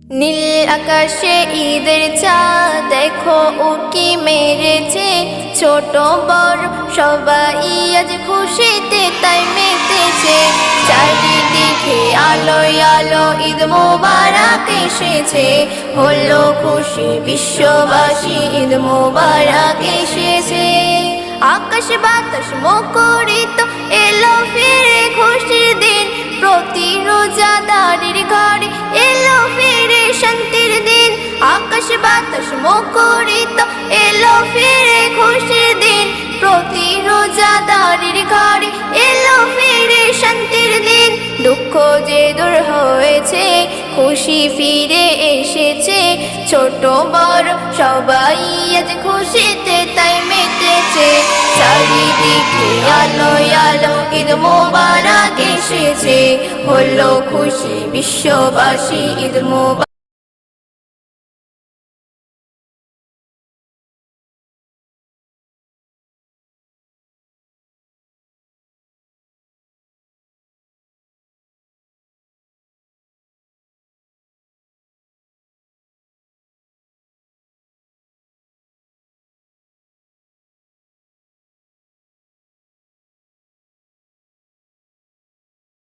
নীল আকাশে ঈদের চাঁদ দেখো উকি মেরেছে, ছোট বড় সবাই আজ খুশিতে তাই মেতেছে। চারিদিকে আলোয় আলো ঈদ মোবারক এসেছে, হলো খুশি বিশ্ববাসী ঈদ মোবারক এসেছে। আকাশ বাতাস মুখরিত এলো ফিরে খুশির দিন, প্রতি রোজাদারের ঘরে এলো ফিরে শান্তির দিন। আকাশ বাতাস মুখরিত এলো ফিরে খুশির দিন, প্রতি রোজাদারের ঘরে এলো ফিরে শান্তির দিন। দুঃখ যে দূর হয়েছে খুশি ফিরে এসেছে, ছোট বড় সবাই আজ খুশিতে তাই মেতেছে। চারিদিকে আলোয় আলো ঈদ মোবারক এসেছে, হলো খুশি বিশ্ববাসী ঈদ মোবারক।